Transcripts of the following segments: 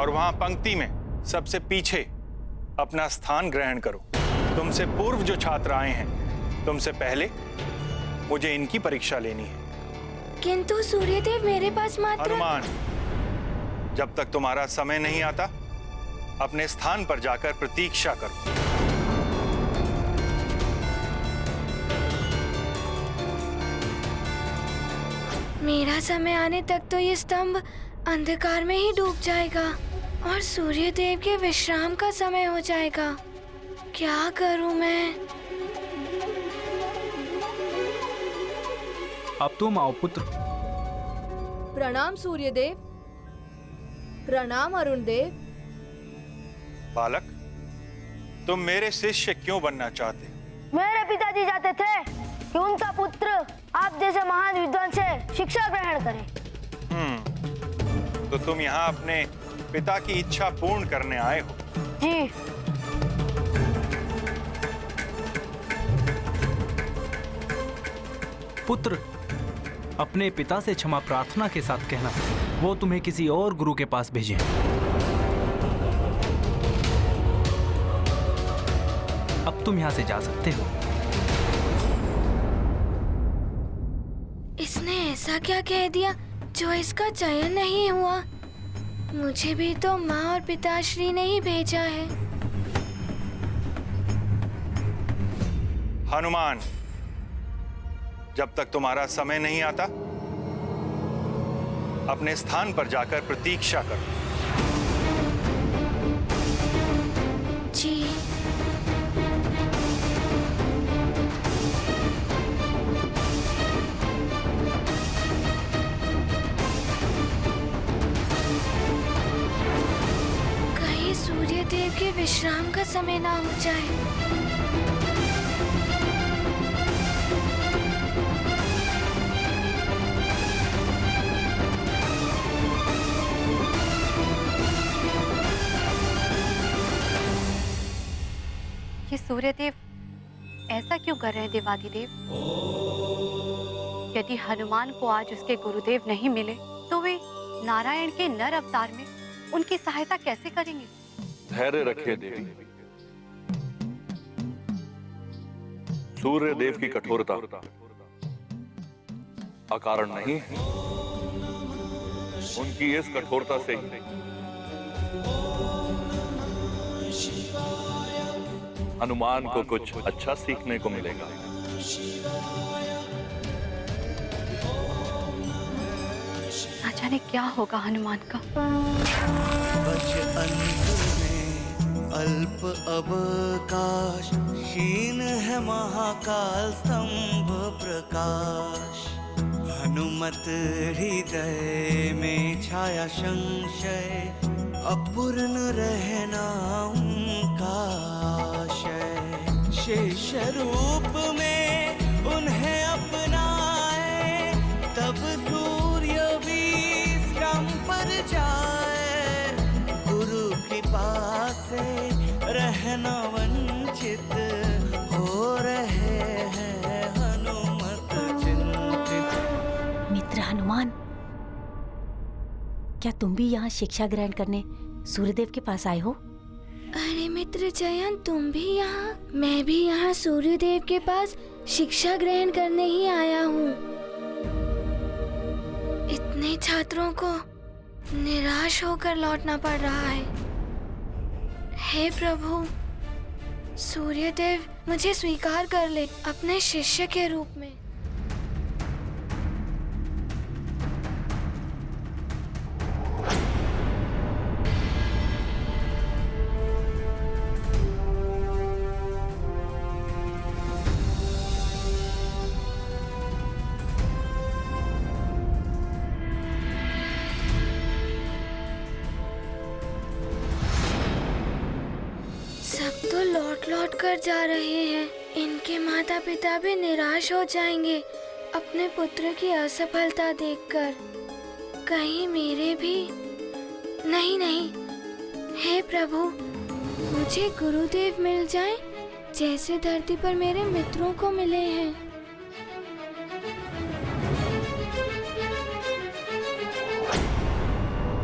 और वहां पंक्ति में सबसे पीछे अपना स्थान ग्रहण करो। तुमसे पूर्व जो छात्र आए हैं, तुमसे पहले मुझे इनकी परीक्षा लेनी है। किंतु सूर्यदेव, मेरे पास मात्र... हनुमान, जब तक तुम्हारा समय नहीं आता, अपने स्थान पर जाकर प्रतीक्षा करो। मेरा समय आने तक तो ये स्तंभ अंधकार में ही डूब जाएगा और सूर्यदेव के विश्राम का समय हो जाएगा। क्या करूं मैं? अब तुम आओ पुत्र। प्रणाम सूर्यदेव। प्रणाम अरुण देव। बालक, तुम मेरे शिष्य क्यों बनना चाहते? मेरे पिताजी चाहते थे कि उनका पुत्र आप जैसे महान विद्वान से शिक्षा ग्रहण करे। तो तुम यहाँ अपने पिता की इच्छा पूर्ण करने आए हो? जी। पुत्र, अपने पिता से क्षमा प्रार्थना के साथ कहना वो तुम्हें किसी और गुरु के पास भेजें। अब तुम यहाँ से जा सकते हो। इसने ऐसा क्या कह दिया जो इसका चयन नहीं हुआ? मुझे भी तो माँ और पिताश्री ने ही भेजा है। हनुमान, जब तक तुम्हारा समय नहीं आता, अपने स्थान पर जाकर प्रतीक्षा करो। जी। कहीं सूर्यदेव के विश्राम का समय ना हो जाए। ये सूर्यदेव ऐसा क्यों कर रहे हैं देवाधिदेव? यदि हनुमान को आज उसके गुरुदेव नहीं मिले तो वे नारायण के नर अवतार में उनकी सहायता कैसे करेंगे? धैर्य रखिए देवी। सूर्य देव की कठोरता अकारण नहीं है। उनकी इस कठोरता से हनुमान को कुछ अच्छा सीखने को मिलेगा। ना जाने क्या होगा हनुमान का। बच अंत में अल्प अवकाश, क्षीण है महाकाल स्तंभ प्रकाश। हनुमत हृदय में छाया संशय, अपूर्ण रहना उनका आशय। शिष्य रूप में उन्हें अपनाए, तब सूर्य विश्राम पर जाए। गुरु कृपा से रहना वंचित हो रहे हैं हनुमत चिंतित। मित्र हनुमान, क्या तुम भी यहाँ शिक्षा ग्रहण करने सूर्यदेव के पास आए हो? अरे मित्र जयंत, तुम भी यहाँ? मैं भी यहाँ सूर्यदेव के पास शिक्षा ग्रहण करने ही आया हूँ। इतने छात्रों को निराश होकर लौटना पड़ रहा है। हे प्रभु, सूर्यदेव मुझे स्वीकार कर ले अपने शिष्य के रूप में। सब तो लौट लौट कर जा रहे हैं। इनके माता पिता भी निराश हो जाएंगे अपने पुत्र की असफलता देखकर। कहीं मेरे भी... नहीं, हे प्रभु, मुझे गुरुदेव मिल जाएं जैसे धरती पर मेरे मित्रों को मिले हैं।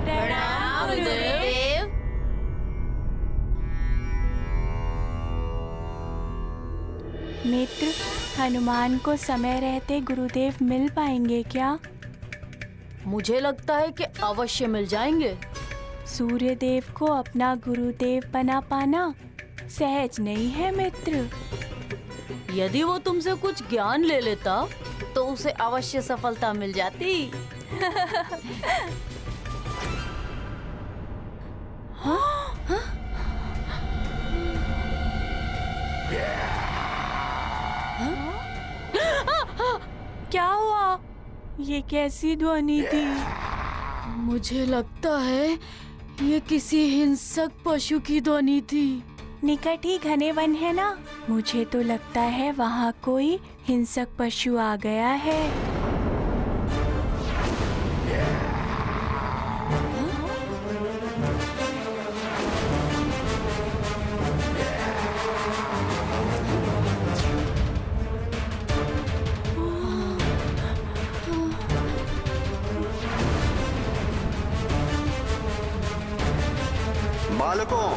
प्रणाम गुरुदेव। मित्र, हनुमान को समय रहते गुरुदेव मिल पाएंगे क्या? मुझे लगता है कि अवश्य मिल जाएंगे। सूर्यदेव को अपना गुरुदेव बना पाना सहज नहीं है मित्र। यदि वो तुमसे कुछ ज्ञान ले लेता तो उसे अवश्य सफलता मिल जाती। क्या हुआ? ये कैसी ध्वनि थी? मुझे लगता है ये किसी हिंसक पशु की ध्वनि थी। निकट ही घने वन है ना, मुझे तो लगता है वहाँ कोई हिंसक पशु आ गया है। बालकों,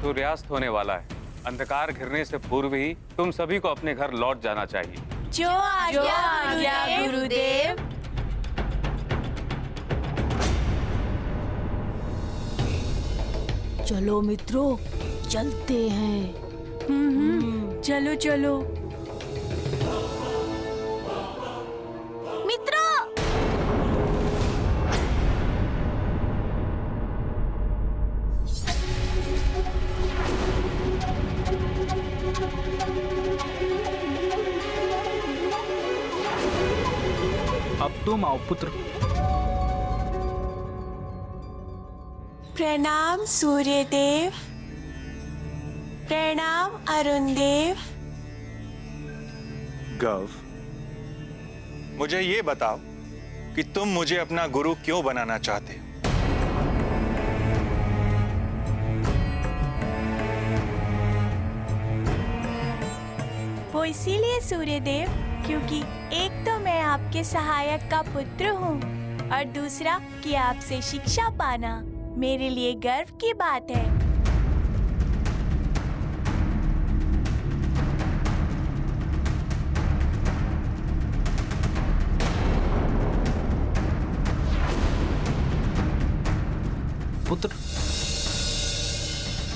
सूर्यास्त होने वाला है। अंधकार घिरने से पूर्व ही तुम सभी को अपने घर लौट जाना चाहिए। जो आज्ञा गुरुदेव। चलो मित्रों, चलते हैं। चलो चलो। मित्रों, अब तुम आओ पुत्र। प्रणाम सूर्यदेव। प्रणाम अरुण देव। गव, मुझे ये बताओ कि तुम मुझे अपना गुरु क्यों बनाना चाहते हो? वो इसीलिए सूर्यदेव, क्योंकि एक तो मैं आपके सहायक का पुत्र हूँ और दूसरा कि आपसे शिक्षा पाना मेरे लिए गर्व की बात है। पुत्र,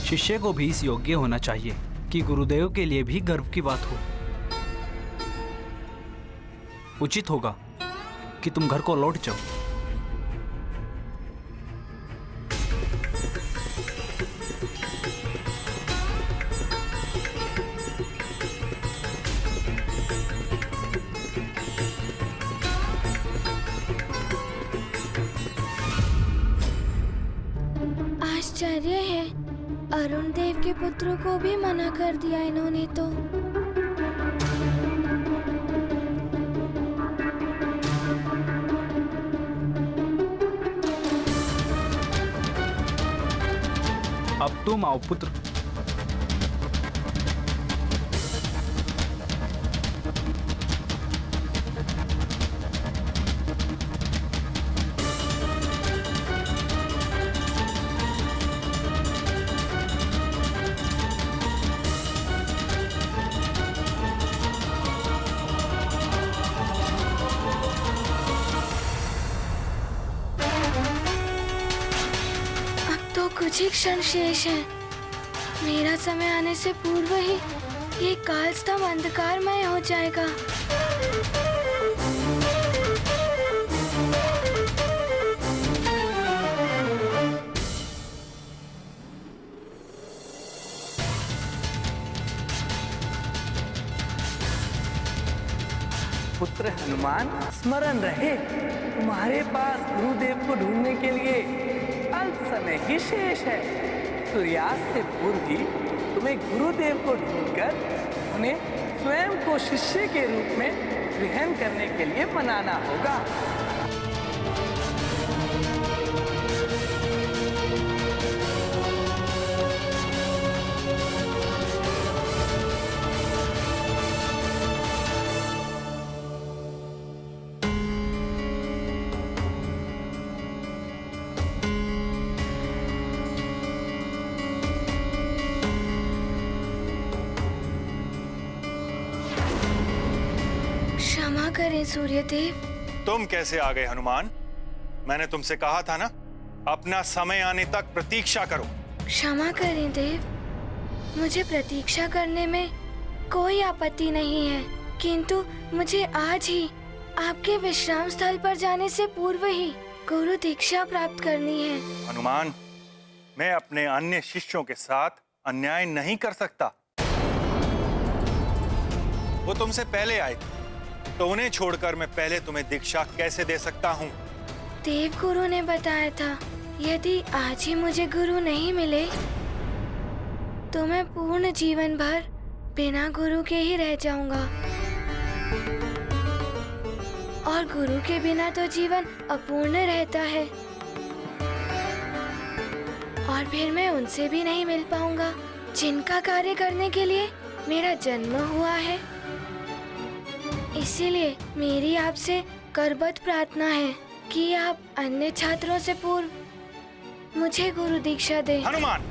शिष्य को भी इस योग्य होना चाहिए कि गुरुदेव के लिए भी गर्व की बात हो। उचित होगा कि तुम घर को लौट जाओ। आश्चर्य है, अरुण देव के पुत्र को भी मना कर दिया इन्होंने तो। अब तुम आओ पुत्र। कुछ ही क्षण शेष है। मेरा समय आने से पूर्व ही ये कालस्तंभ अंधकारमय हो जाएगा। पुत्र हनुमान, स्मरण रहे तुम्हारे पास गुरुदेव को ढूंढने के लिए अल्प समय ही शेष है। सूर्यास्त से पूर्व ही तुम्हें गुरुदेव को ढूंढकर उन्हें स्वयं को शिष्य के रूप में ग्रहण करने के लिए मनाना होगा। क्षमा करें सूर्यदेव। तुम कैसे आ गए हनुमान? मैंने तुमसे कहा था ना, अपना समय आने तक प्रतीक्षा करो। क्षमा करें देव, मुझे प्रतीक्षा करने में कोई आपत्ति नहीं है, किंतु मुझे आज ही आपके विश्राम स्थल पर जाने से पूर्व ही गुरु दीक्षा प्राप्त करनी है। हनुमान, मैं अपने अन्य शिष्यों के साथ अन्याय नहीं कर सकता। वो तुमसे पहले आए थे, तो उन्हें छोड़कर मैं पहले तुम्हें दीक्षा कैसे दे सकता हूँ? देव गुरु ने बताया था, यदि आज ही मुझे गुरु नहीं मिले तो मैं पूर्ण जीवन भर बिना गुरु के ही रह जाऊंगा, और गुरु के बिना तो जीवन अपूर्ण रहता है, और फिर मैं उनसे भी नहीं मिल पाऊंगा जिनका कार्य करने के लिए मेरा जन्म हुआ है। इसीलिए मेरी आपसे करबद्ध प्रार्थना है कि आप अन्य छात्रों से पूर्व मुझे गुरु दीक्षा दें। हनुमान,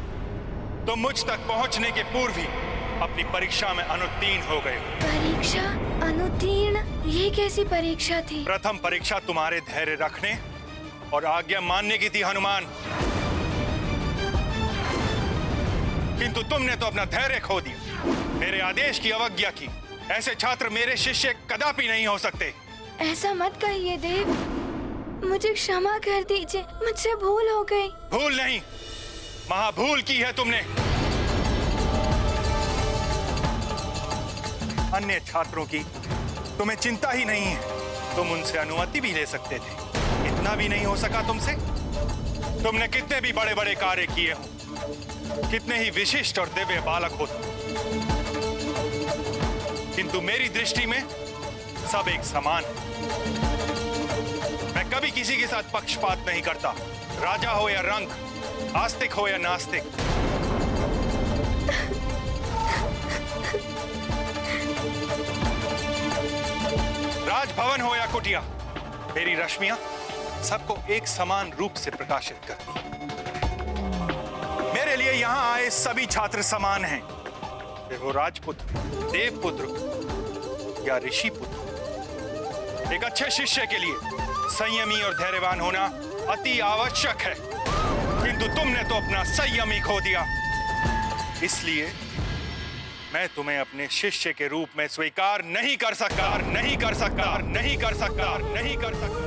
तुम मुझ तक पहुंचने के पूर्व ही अपनी परीक्षा में अनुत्तीर्ण हो गए। परीक्षा अनुत्तीर्ण? ये कैसी परीक्षा थी? प्रथम परीक्षा तुम्हारे धैर्य रखने और आज्ञा मानने की थी हनुमान, किंतु तुमने तो अपना धैर्य खो दिया, मेरे आदेश की अवज्ञा की। ऐसे छात्र मेरे शिष्य कदापि नहीं हो सकते। ऐसा मत कहिए देव, मुझे क्षमा कर दीजिए, मुझसे भूल हो गई। भूल नहीं, महाभूल की है तुमने। अन्य छात्रों की तुम्हें चिंता ही नहीं है, तुम उनसे अनुमति भी ले सकते थे, इतना भी नहीं हो सका तुमसे? तुमने कितने भी बड़े बड़े कार्य किए हो, कितने ही विशिष्ट और दिव्य बालक हो तुम, किंतु मेरी दृष्टि में सब एक समान है। मैं कभी किसी के साथ पक्षपात नहीं करता, राजा हो या रंक, आस्तिक हो या नास्तिक। राजभवन हो या कुटिया, मेरी रश्मियां सबको एक समान रूप से प्रकाशित करती हैं। मेरे लिए यहाँ आए सभी छात्र समान हैं, फिर वो राजपुत्र, देवपुत्र या ऋषि पुत्र। एक अच्छे शिष्य के लिए संयमी और धैर्यवान होना अति आवश्यक है, किंतु तुमने तो अपना संयम ही खो दिया। इसलिए मैं तुम्हें अपने शिष्य के रूप में स्वीकार नहीं कर सकता, नहीं कर सकता, नहीं कर सकता, नहीं कर सकता।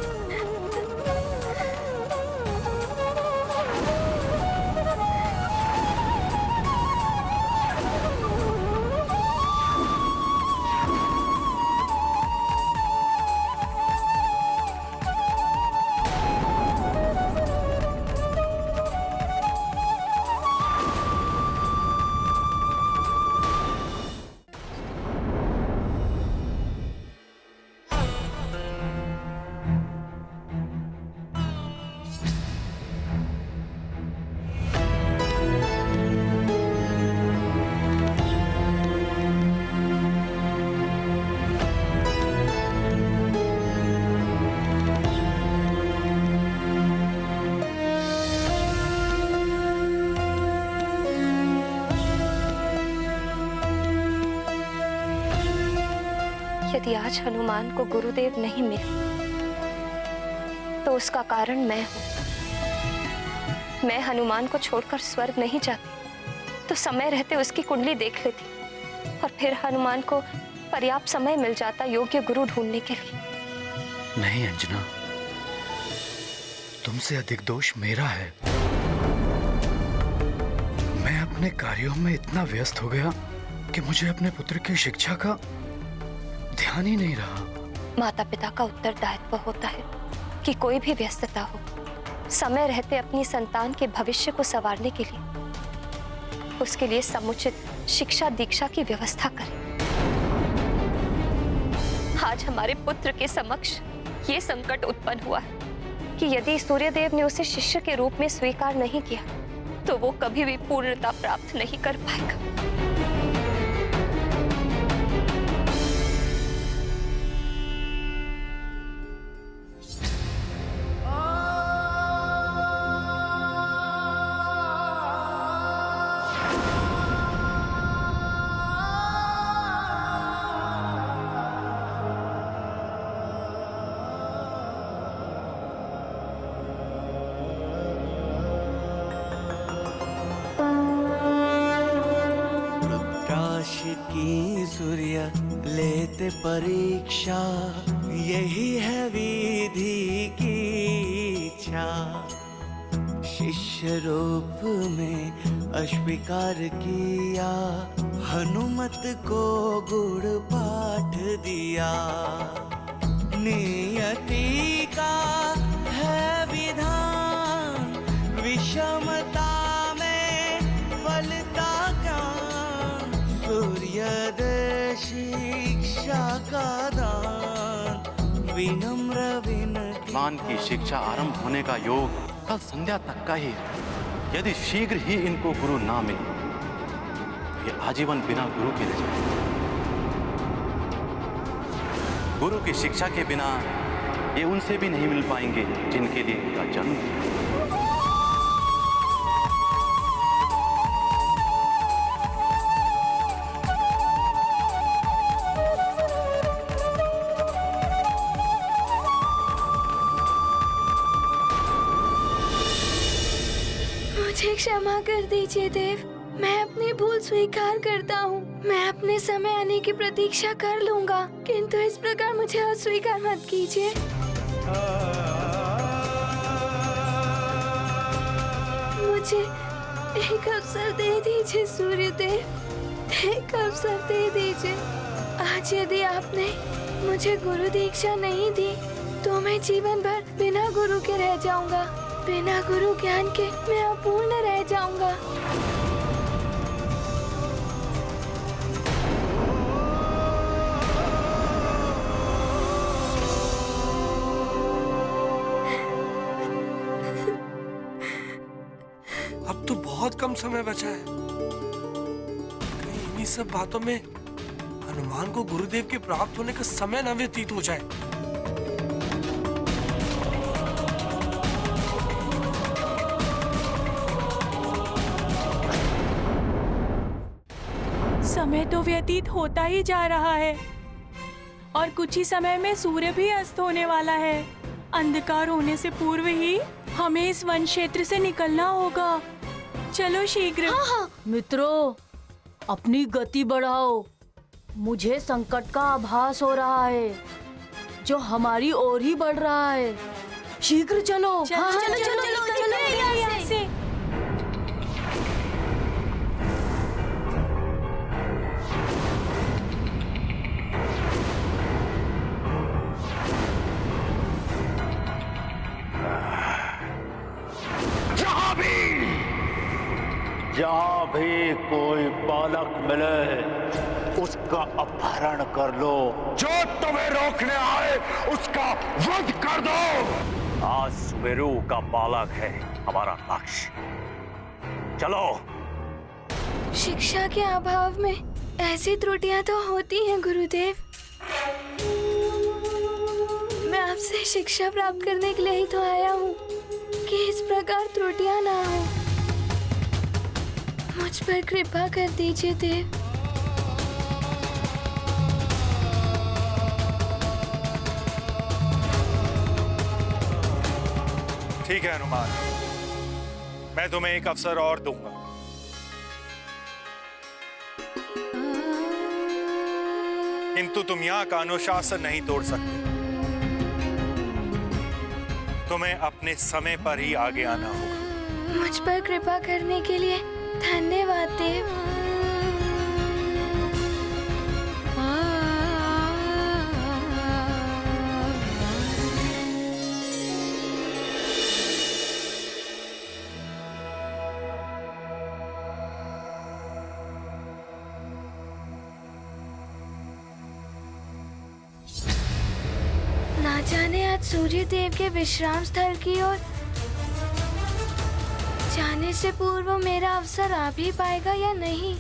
यदि आज हनुमान को गुरुदेव नहीं मिले तो उसका कारण मैं हूं। मैं हनुमान को छोड़कर स्वर्ग नहीं जाती तो समय रहते उसकी कुंडली देख लेती और फिर हनुमान को पर्याप्त समय मिल जाता योग्य गुरु ढूंढने के लिए। नहीं अंजना, तुमसे अधिक दोष मेरा है। मैं अपने कार्यों में इतना व्यस्त हो गया कि मुझे अपने पुत्र की शिक्षा का ध्यान ही नहीं रहा। माता पिता का उत्तरदायित्व होता है कि कोई भी व्यस्तता हो, समय रहते अपनी संतान के भविष्य को संवारने के लिए उसके लिए समुचित शिक्षा दीक्षा की व्यवस्था करें। आज हमारे पुत्र के समक्ष ये संकट उत्पन्न हुआ है कि यदि सूर्यदेव ने उसे शिष्य के रूप में स्वीकार नहीं किया तो वो कभी भी पूर्णता प्राप्त नहीं कर पाएगा। की सूर्य लेते परीक्षा, यही है विधि की इच्छा। शिष्य रूप में अस्वीकार किया, हनुमत को गुड़ पाठ दिया। नियति का है विधान, विषमता में फलता ज्ञान। सूर्योदय शिक्षा का दान, विनम्र विनती। मान की शिक्षा आरंभ होने का योग कल संध्या तक का ही है। यदि शीघ्र ही इनको गुरु ना मिले तो ये आजीवन बिना गुरु के रह जाएंगे। गुरु की शिक्षा के बिना ये उनसे भी नहीं मिल पाएंगे जिनके लिए इनका जन्म है। मुझे क्षमा कर दीजिए देव, मैं अपनी भूल स्वीकार करता हूँ। मैं अपने समय आने की प्रतीक्षा कर लूंगा, किंतु इस प्रकार मुझे अस्वीकार मत कीजिए। मुझे एक अवसर दे दीजिए सूर्यदेव, एक अवसर दे दीजिए। आज यदि आपने मुझे गुरु दीक्षा नहीं दी तो मैं जीवन भर बिना गुरु के रह जाऊंगा। बिना गुरु ज्ञान के मैं अपूर्ण रह जाऊंगा। अब तो बहुत कम समय बचा है। कहीं इन्हीं सब बातों में हनुमान को गुरुदेव के प्राप्त होने का समय न व्यतीत हो जाए। समय तो व्यतीत होता ही जा रहा है और कुछ ही समय में सूर्य भी अस्त होने वाला है। अंधकार होने से पूर्व ही हमें इस वन क्षेत्र से निकलना होगा। चलो शीघ्र। हाँ। मित्रों, अपनी गति बढ़ाओ। मुझे संकट का आभास हो रहा है जो हमारी ओर ही बढ़ रहा है। शीघ्र चलो। चलो यहाँ से। जहाँ भी कोई बालक मिले उसका अपहरण कर लो। जो तुम्हें रोकने आए उसका वध कर दो। आज सुमेरु का बालक है हमारा लक्ष्य। चलो। शिक्षा के अभाव में ऐसी त्रुटियां तो होती हैं गुरुदेव। मैं आपसे शिक्षा प्राप्त करने के लिए ही तो आया हूँ कि इस प्रकार त्रुटियां ना हो। मुझ पर कृपा कर दीजिए देव। ठीक है हनुमान, मैं तुम्हें एक अवसर और दूंगा। किंतु तुम यहाँ का अनुशासन नहीं तोड़ सकते। तुम्हें अपने समय पर ही आगे आना होगा। मुझ पर कृपा करने के लिए धन्यवाद देव। ना जाने आज सूर्य देव के विश्राम स्थल की ओर जाने से पूर्व मेरा अवसर आ भी पाएगा या नहीं।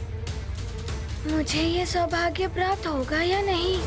मुझे ये सौभाग्य प्राप्त होगा या नहीं।